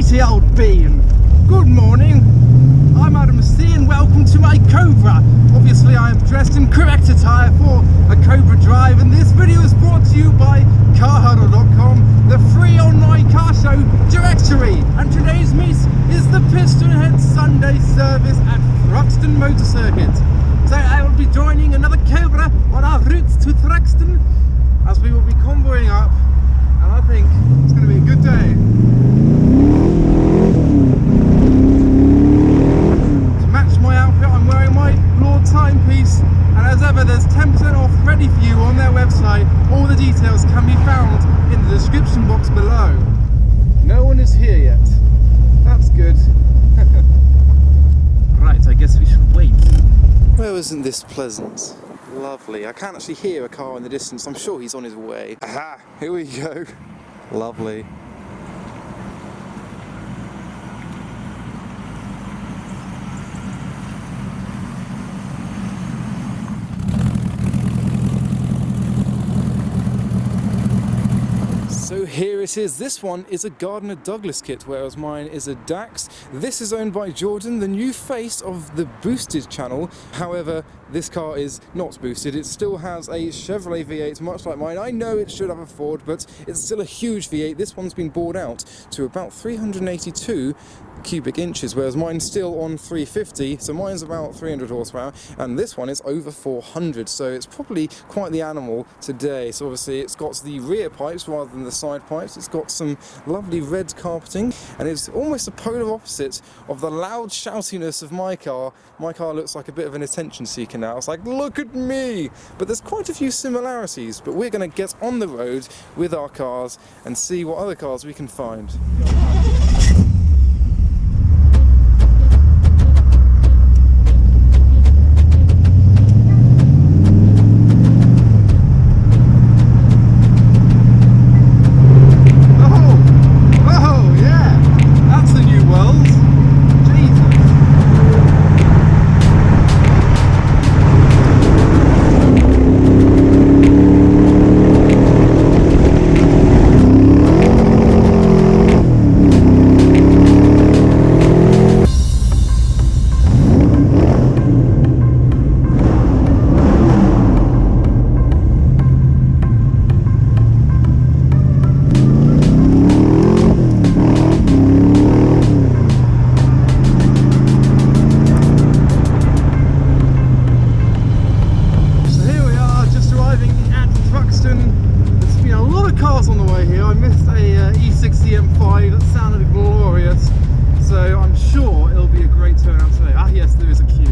righty old bean. Good morning, I'm Adam C and welcome to my Cobra. Obviously I am dressed in correct attire for a Cobra drive, and this video is brought to you by carhuddle.com, the free online car show directory. And today's meet is the PistonHeads Sunday Service at Thruxton Motor Circuit. So I will be joining another Cobra on our route to Thruxton as we will be convoying up, and I think it's going to be a good day. To match my outfit, I'm wearing my Lord timepiece, and as ever there's 10% off ready for you on their website. All the details can be found in the description box below. No one is here yet. That's good. Right, I guess we should wait. Well, isn't this pleasant? Lovely. I can't actually hear a car in the distance. I'm sure he's on his way. Aha! Here we go. Lovely. So here it is. This one is a Gardner Douglas kit, whereas mine is a Dax. This is owned by Jordan, the new face of the boosted channel. However, this car is not boosted. It still has a Chevrolet V8, much like mine. I know it should have a Ford, but it's still a huge V8. This one's been bored out to about 382 cubic inches, whereas mine's still on 350, so mine's about 300 horsepower, and this one is over 400, so it's probably quite the animal today. So obviously it's got the rear pipes rather than the side pipes. It's got some lovely red carpeting, and it's almost the polar opposite of the loud shoutiness of my car. My car looks like a bit of an attention seeker now. It's like, look at me! But there's quite a few similarities, but we're going to get on the road with our cars and see what other cars we can find. There's been a lot of cars on the way here. I missed a E60 M5 that sounded glorious, so I'm sure it'll be a great turnout today. Ah yes, there is a queue.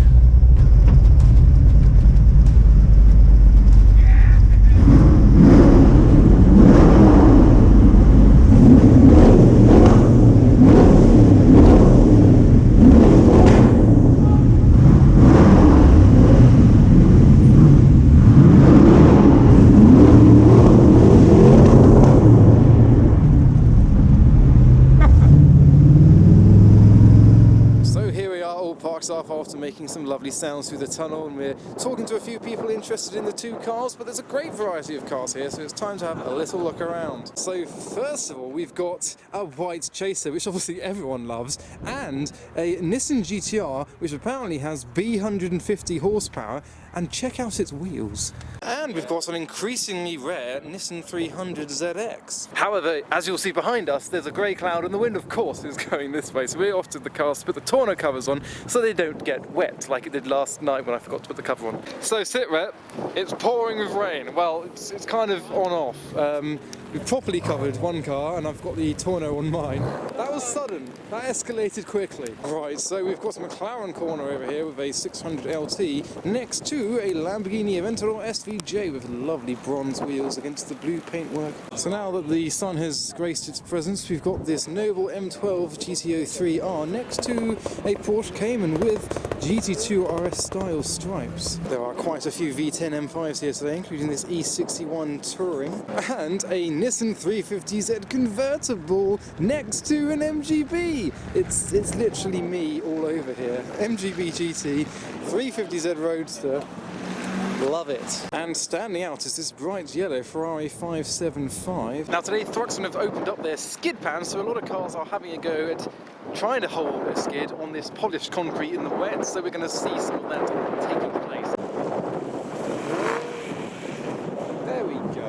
Up after making some lovely sounds through the tunnel, and we're talking to a few people interested in the two cars, but there's a great variety of cars here, so it's time to have a little look around. So first of all, we've got a white Chaser, which obviously everyone loves, and a Nissan GTR, which apparently has B150 horsepower, and check out its wheels. And we've got an increasingly rare Nissan 300 ZX. However, as you'll see behind us, there's a grey cloud, and the wind of course is going this way, so we're off to the car to put the tonneau covers on so they don't get wet like it did last night when I forgot to put the cover on. So sit rep, it's pouring with rain. Well, it's kind of on off. We've properly covered one car, and I've got the tonneau on mine. That was sudden. That escalated quickly. Right, so we've got a McLaren corner over here with a 600 LT next to a Lamborghini Aventador SVJ with lovely bronze wheels against the blue paintwork. So now that the sun has graced its presence, we've got this noble M12 GTO 3R next to a Porsche Cayman with GT2 RS style stripes. There are quite a few V10 M5s here today, including this E61 Touring and a Nissan 350Z convertible next to an MGB. It's literally me all over here. MGB GT, 350Z Roadster. Love it. And standing out is this bright yellow Ferrari 575. Now today Thruxton have opened up their skid pan, so a lot of cars are having a go at trying to hold a skid on this polished concrete in the wet, so we're going to see some of that taking place. There we go.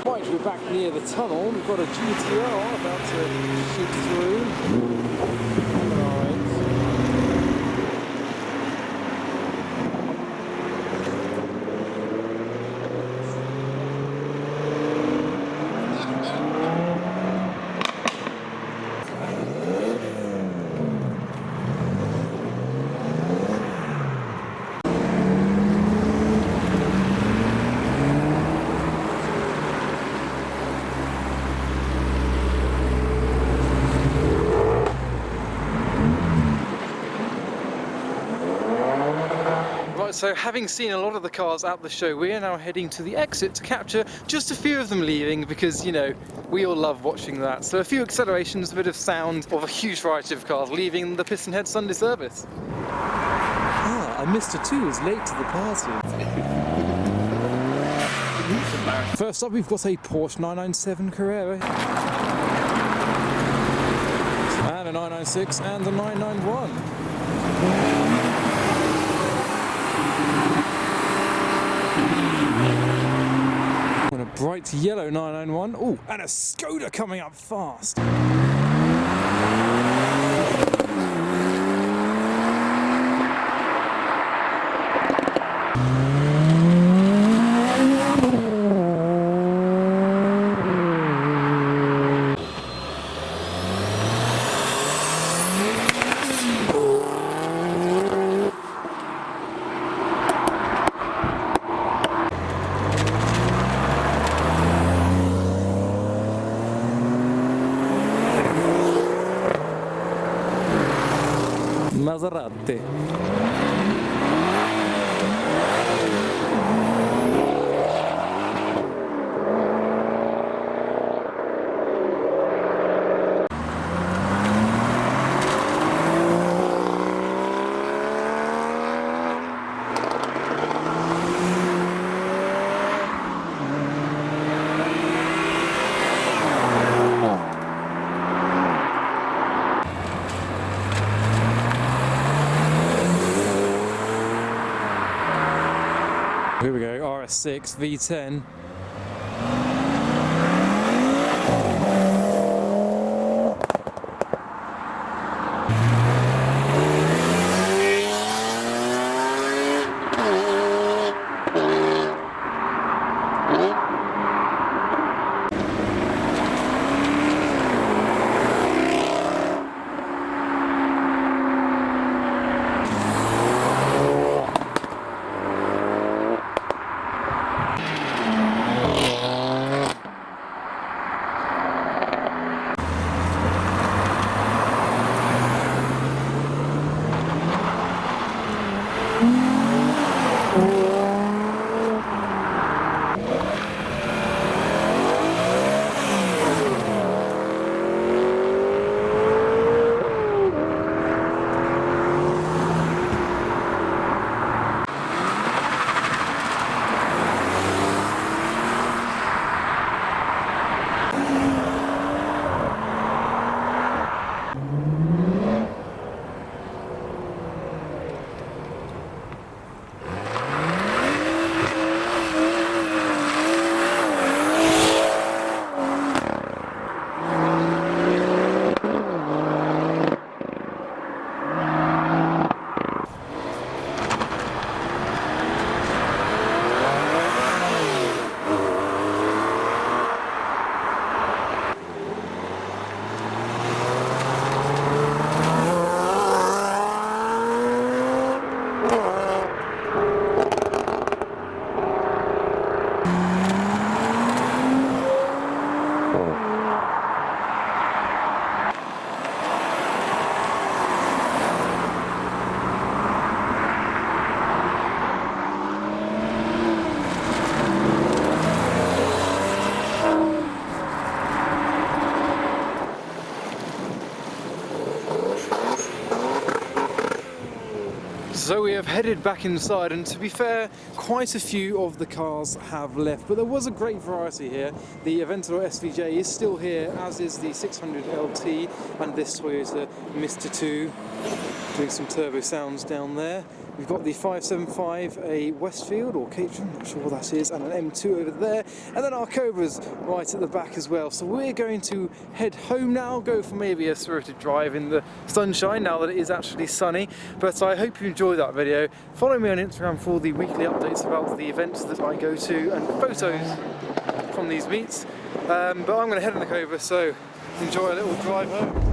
Right, we're back near the tunnel. We've got a GTR about to shoot through. So having seen a lot of the cars at the show, we are now heading to the exit to capture just a few of them leaving because, you know, we all love watching that. So a few accelerations, a bit of sound of a huge variety of cars leaving the PistonHeads Sunday Service. Ah, and Mr. 2 is late to the party. First up, we've got a Porsche 997 Carrera. And a 996 and a 991. And a bright yellow 991. Oh, and a Skoda coming up fast. Maserati. Here we go, RS6 V10. So we have headed back inside, and to be fair, quite a few of the cars have left, but there was a great variety here. The Aventador SVJ is still here, as is the 600 LT and this Toyota Mr. 2, doing some turbo sounds down there. We've got the 575, a Westfield or Caterham, not sure what that is, and an M2 over there, and then our Cobra's right at the back as well. So we're going to head home now, go for maybe a spirited drive in the sunshine now that it is actually sunny. But I hope you enjoyed that video. Follow me on Instagram for all the weekly updates about the events that I go to and photos from these meets. But I'm going to head in the Cobra, so enjoy a little drive home.